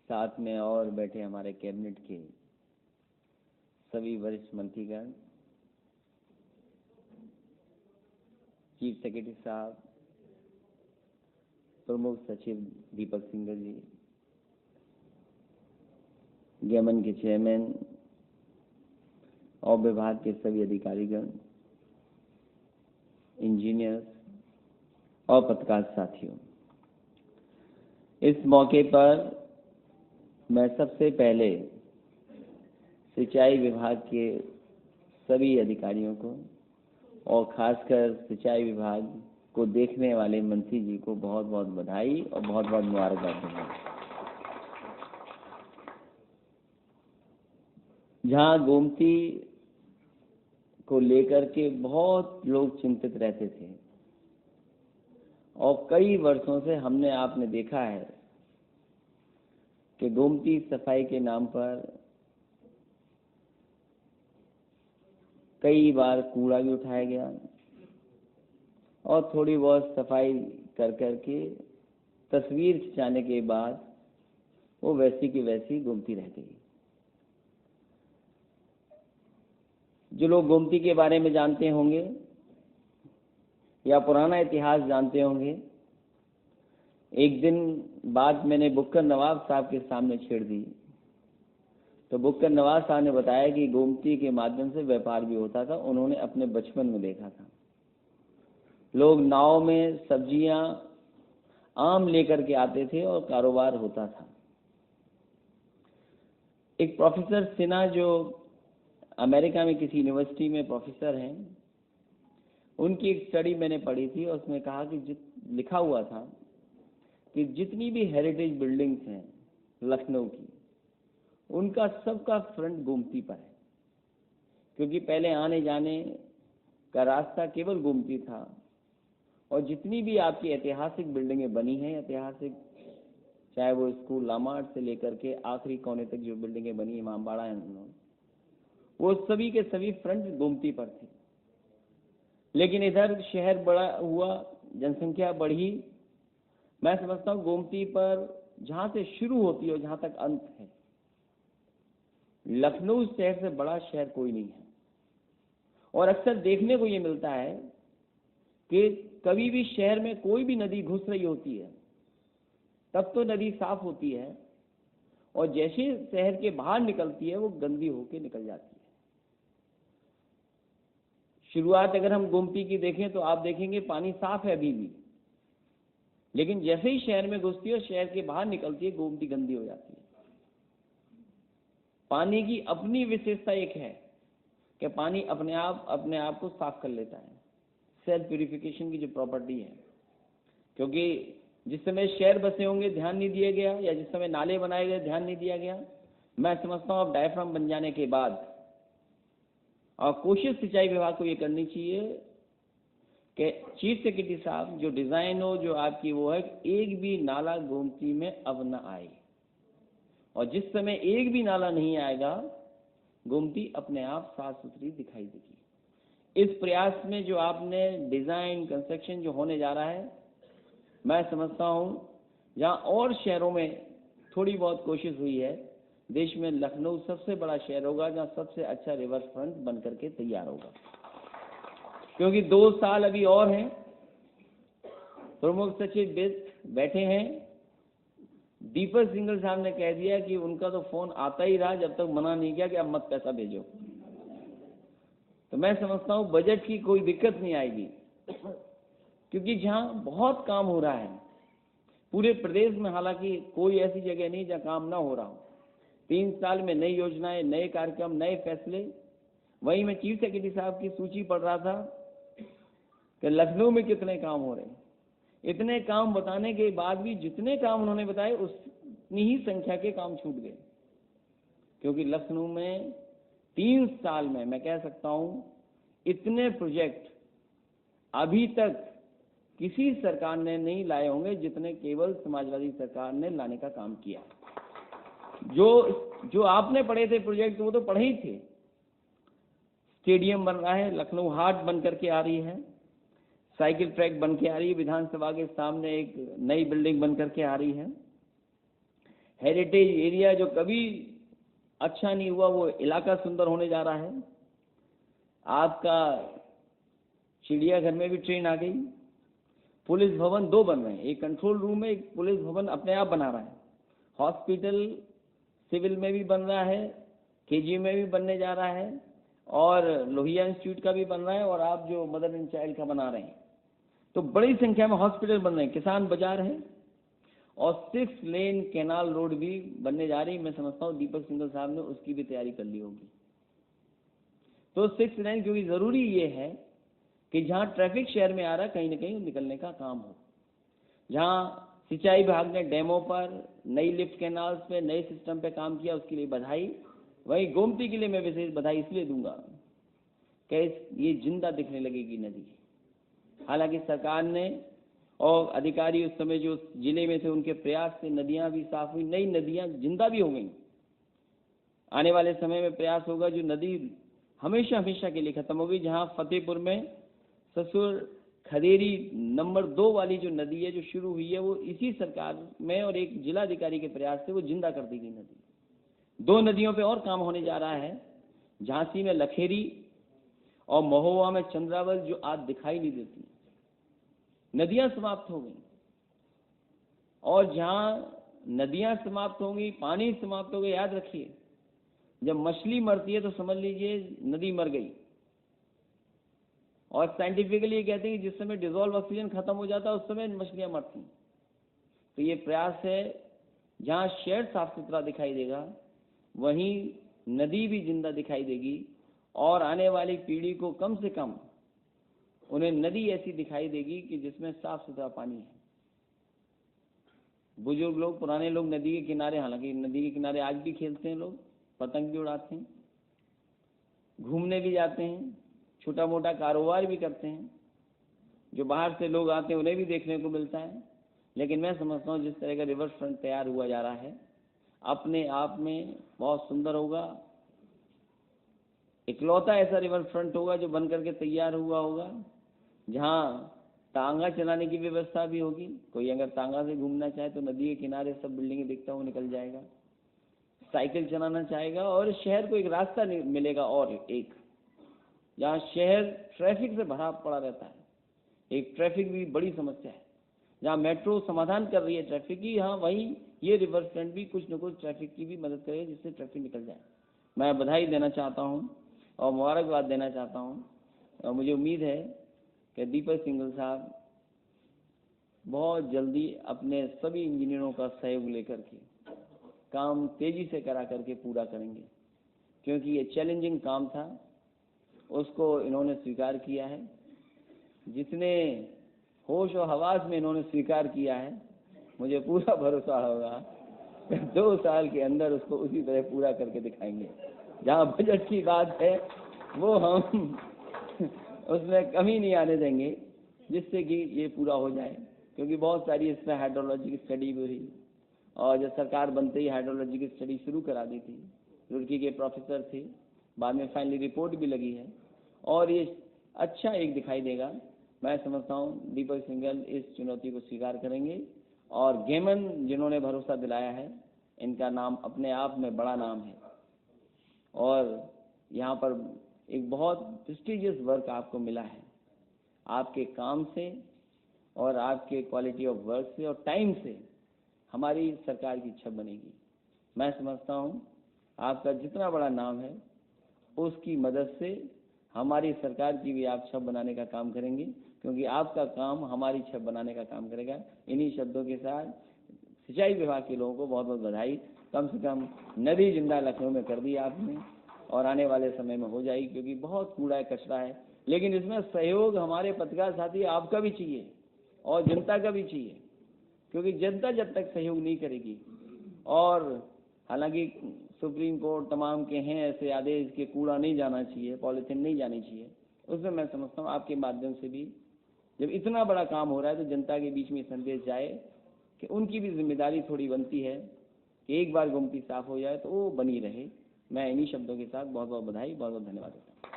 साथ में और बैठे हमारे कैबिनेट के सभी वरिष्ठ मंत्रीगण, चीफ सेक्रेटरी साहब, प्रमुख सचिव दीपक सिंघल जी, गेमन के चेयरमैन और विभाग के सभी अधिकारीगण, इंजीनियर्स और पत्रकार साथियों, इस मौके पर मैं सबसे पहले सिंचाई विभाग के सभी अधिकारियों को और खासकर सिंचाई विभाग को देखने वाले मंत्री जी को बहुत बहुत बधाई और बहुत बहुत मुबारकबाद दूंगा। जहां गोमती को लेकर के बहुत लोग चिंतित रहते थे और कई वर्षों से हमने आपने देखा है कि गोमती सफाई के नाम पर कई बार कूड़ा भी उठाया गया और थोड़ी बहुत सफाई कर करके तस्वीर खिंचाने के बाद वो वैसी की वैसी गोमती रह गई। जो लोग गोमती के बारे में जानते होंगे या पुराना इतिहास जानते होंगे, एक दिन बात मैंने बुक्कर नवाब साहब के सामने छेड़ दी तो बुक्कर नवाब साहब ने बताया कि गोमती के माध्यम से व्यापार भी होता था। उन्होंने अपने बचपन में देखा था, लोग नाव में सब्जियां, आम लेकर के आते थे और कारोबार होता था। एक प्रोफेसर सिन्हा जो अमेरिका में किसी यूनिवर्सिटी में प्रोफेसर हैं, उनकी एक स्टडी मैंने पढ़ी थी और उसमें कहा कि लिखा हुआ था कि जितनी भी हेरिटेज बिल्डिंग्स हैं लखनऊ की, उनका सबका फ्रंट गोमती पर है, क्योंकि पहले आने जाने का रास्ता केवल गोमती था। और जितनी भी आपकी ऐतिहासिक बिल्डिंगें बनी हैं, ऐतिहासिक, चाहे वो स्कूल लामार्ट से लेकर के आखिरी कोने तक जो बिल्डिंगें बनी है, इमामबाड़ा है, वो सभी के सभी फ्रंट गोमती पर थे। लेकिन इधर शहर बड़ा हुआ, जनसंख्या बढ़ी, मैं समझता हूँ गोमती पर जहाँ से शुरू होती है और जहाँ तक अंत है, लखनऊ शहर से बड़ा शहर कोई नहीं है। और अक्सर देखने को ये मिलता है कि कभी भी शहर में कोई भी नदी घुस रही होती है तब तो नदी साफ होती है, और जैसे शहर के बाहर निकलती है वो गंदी होके निकल जाती है। शुरुआत अगर हम गोमती की देखें तो आप देखेंगे पानी साफ है अभी भी, लेकिन जैसे ही शहर में घुसती है और शहर के बाहर निकलती है, गोमती गंदी हो जाती है। पानी की अपनी विशेषता एक है कि पानी अपने आप को साफ कर लेता है, सेल्फ प्यूरिफिकेशन की जो प्रॉपर्टी है। क्योंकि जिस समय शहर बसे होंगे ध्यान नहीं दिया गया, या जिस समय नाले बनाए गए ध्यान नहीं दिया गया, मैं समझता हूँ अब डायफ्राम बन जाने के बाद और कोशिश सिंचाई विभाग को ये करनी चाहिए कि चीफ सेक्रेटरी साहब जो डिज़ाइन हो, जो आपकी वो है, एक भी नाला गोमती में अब न आए। और जिस समय एक भी नाला नहीं आएगा, गोमती अपने आप साफ सुथरी दिखाई देगी। इस प्रयास में जो आपने डिज़ाइन कंस्ट्रक्शन जो होने जा रहा है, मैं समझता हूँ जहाँ और शहरों में थोड़ी बहुत कोशिश हुई है, देश में लखनऊ सबसे बड़ा शहर होगा जहाँ सबसे अच्छा रिवर फ्रंट बन करके तैयार होगा। क्योंकि 2 साल अभी और हैं, प्रमुख सचिव बैठे हैं, दीपक सिंघल साहब ने कह दिया कि उनका तो फोन आता ही रहा जब तक मना नहीं किया कि अब मत पैसा भेजो। तो मैं समझता हूँ बजट की कोई दिक्कत नहीं आएगी, क्योंकि जहाँ बहुत काम हो रहा है पूरे प्रदेश में, हालांकि कोई ऐसी जगह नहीं जहाँ काम ना हो रहा हो। 3 साल में नई योजनाएं, नए कार्यक्रम, नए फैसले। वहीं मैं चीफ सेक्रेटरी साहब की सूची पढ़ रहा था कि लखनऊ में कितने काम हो रहे हैं। इतने काम बताने के बाद भी जितने काम उन्होंने बताए उतनी ही संख्या के काम छूट गए, क्योंकि लखनऊ में 3 साल में मैं कह सकता हूं इतने प्रोजेक्ट अभी तक किसी सरकार ने नहीं लाए होंगे जितने केवल समाजवादी सरकार ने लाने का काम किया। जो आपने पढ़े थे प्रोजेक्ट, वो तो पढ़े ही थे। स्टेडियम बन रहा है, लखनऊ हाट बन करके आ रही है, साइकिल ट्रैक बन के आ रही है, विधानसभा के सामने एक नई बिल्डिंग बन करके आ रही है, हेरिटेज एरिया जो कभी अच्छा नहीं हुआ वो इलाका सुंदर होने जा रहा है। आपका चिड़ियाघर में भी ट्रेन आ गई। पुलिस भवन 2 बन रहे हैं, एक कंट्रोल रूम है, एक पुलिस भवन अपने आप बना रहा है। हॉस्पिटल सिविल में भी बन रहा है, केजी में भी बनने जा रहा है, और लोहिया इंस्टीट्यूट का भी बन रहा है, और आप जो मदर एंड चाइल्ड का बना रहे हैं। तो बड़ी संख्या में हॉस्पिटल बन रहे हैं, किसान बाजार है, और 6 लेन कैनाल रोड भी बनने जा रही। मैं समझता हूँ दीपक सिंघल साहब ने उसकी भी तैयारी कर ली होगी। तो 6 लेन, क्योंकि ज़रूरी ये है कि जहाँ ट्रैफिक शहर में आ रहा है कहीं ना कहीं निकलने का काम हो। जहाँ सिंचाई विभाग ने डैमों पर, नई लिफ्ट कैनाल्स पे, नए सिस्टम पे काम किया, उसके लिए बधाई। वहीं गोमती के लिए मैं विशेष बधाई इसलिए दूंगा कि ये जिंदा दिखने लगेगी नदी। हालांकि सरकार ने और अधिकारी उस समय जो जिले में थे, उनके प्रयास से नदियां भी साफ हुई, नई नदियां जिंदा भी हो गई। आने वाले समय में प्रयास होगा जो नदी हमेशा हमेशा के लिए खत्म हो गई। जहाँ फतेहपुर में ससुर खदेरी नंबर 2 वाली जो नदी है जो शुरू हुई है, वो इसी सरकार में और एक जिलाधिकारी के प्रयास से वो जिंदा कर दी गई नदी। 2 नदियों पे और काम होने जा रहा है। झांसी में लखेरी और महोबा में चंद्रावल, जो आज दिखाई नहीं देती, नदियां समाप्त हो गई। और जहाँ नदियां समाप्त होंगी, पानी समाप्त हो गया, याद रखिए जब मछली मरती है तो समझ लीजिए नदी मर गई। और साइंटिफिकली ये कहते हैं कि जिस समय डिजोल्व ऑक्सीजन खत्म हो जाता है उस समय मछलियां मरती। तो ये प्रयास है, जहाँ शहर साफ सुथरा दिखाई देगा वहीं नदी भी जिंदा दिखाई देगी, और आने वाली पीढ़ी को कम से कम उन्हें नदी ऐसी दिखाई देगी कि जिसमें साफ सुथरा पानी है। बुजुर्ग लोग, पुराने लोग नदी के किनारे, हालांकि नदी के किनारे आज भी खेलते हैं लोग, पतंग भी उड़ाते हैं, घूमने भी जाते हैं, छोटा मोटा कारोबार भी करते हैं। जो बाहर से लोग आते हैं उन्हें भी देखने को मिलता है। लेकिन मैं समझता हूँ जिस तरह का रिवर फ्रंट तैयार हुआ जा रहा है अपने आप में बहुत सुंदर होगा। इकलौता ऐसा रिवर फ्रंट होगा जो बन करके तैयार हुआ होगा, जहाँ तांगा चलाने की व्यवस्था भी होगी। कोई अगर तांगा से घूमना चाहे तो नदी के किनारे सब बिल्डिंगें दिखता हुआ निकल जाएगा। साइकिल चलाना चाहेगा और शहर को एक रास्ता मिलेगा, और एक जहाँ शहर ट्रैफिक से भरा पड़ा रहता है, एक ट्रैफिक भी बड़ी समस्या है, जहाँ मेट्रो समाधान कर रही है ट्रैफिक की, हाँ वहीं ये रिवर फ्रंट भी कुछ न कुछ ट्रैफिक की भी मदद करे जिससे ट्रैफिक निकल जाए। मैं बधाई देना चाहता हूँ और मुबारकबाद देना चाहता हूँ, और मुझे उम्मीद है कि दीपक सिंघल साहब बहुत जल्दी अपने सभी इंजीनियरों का सहयोग लेकर के काम तेजी से करा करके पूरा करेंगे, क्योंकि ये चैलेंजिंग काम था, उसको इन्होंने स्वीकार किया है। जितने होश और हवास में इन्होंने स्वीकार किया है, मुझे पूरा भरोसा होगा 2 साल के अंदर उसको उसी तरह पूरा करके दिखाएंगे। जहाँ बजट की बात है वो हम उसमें कमी नहीं आने देंगे, जिससे कि ये पूरा हो जाए। क्योंकि बहुत सारी इसमें हाइड्रोलॉजी की स्टडी भी हुई, और जब सरकार बनते ही हाइड्रोलॉजी की स्टडी शुरू करा दी थी, रुड़की के प्रोफेसर थे, बाद में फाइनली रिपोर्ट भी लगी है, और ये अच्छा एक दिखाई देगा। मैं समझता हूँ दीपक सिंघल इस चुनौती को स्वीकार करेंगे, और गेमन जिन्होंने भरोसा दिलाया है, इनका नाम अपने आप में बड़ा नाम है, और यहाँ पर एक बहुत प्रेस्टिजियस वर्क आपको मिला है। आपके काम से और आपके क्वालिटी ऑफ वर्क से और टाइम से हमारी सरकार की छवि बनेगी। मैं समझता हूँ आपका जितना बड़ा नाम है उसकी मदद से हमारी सरकार की भी आप छवि बनाने का काम करेंगे, क्योंकि आपका काम हमारी छवि बनाने का काम करेगा। इन्हीं शब्दों के साथ सिंचाई विभाग के लोगों को बहुत बहुत बधाई। कम से कम नदी जिंदा लखनऊ में कर दी आपने, और आने वाले समय में हो जाएगी, क्योंकि बहुत कूड़ा कचरा है। लेकिन इसमें सहयोग हमारे पत्रकार साथी आपका भी चाहिए और जनता का भी चाहिए, क्योंकि जनता जब तक सहयोग नहीं करेगी, और हालांकि सुप्रीम कोर्ट तमाम के हैं ऐसे आदेश कि कूड़ा नहीं जाना चाहिए, पॉलीथीन नहीं जानी चाहिए, उसमें मैं समझता हूँ आपके माध्यम से भी जब इतना बड़ा काम हो रहा है तो जनता के बीच में संदेश जाए कि उनकी भी जिम्मेदारी थोड़ी बनती है कि एक बार गोमती साफ हो जाए तो वो बनी रहे। मैं इन्हीं शब्दों के साथ बहुत बहुत बधाई, बहुत बहुत धन्यवाद देता हूँ।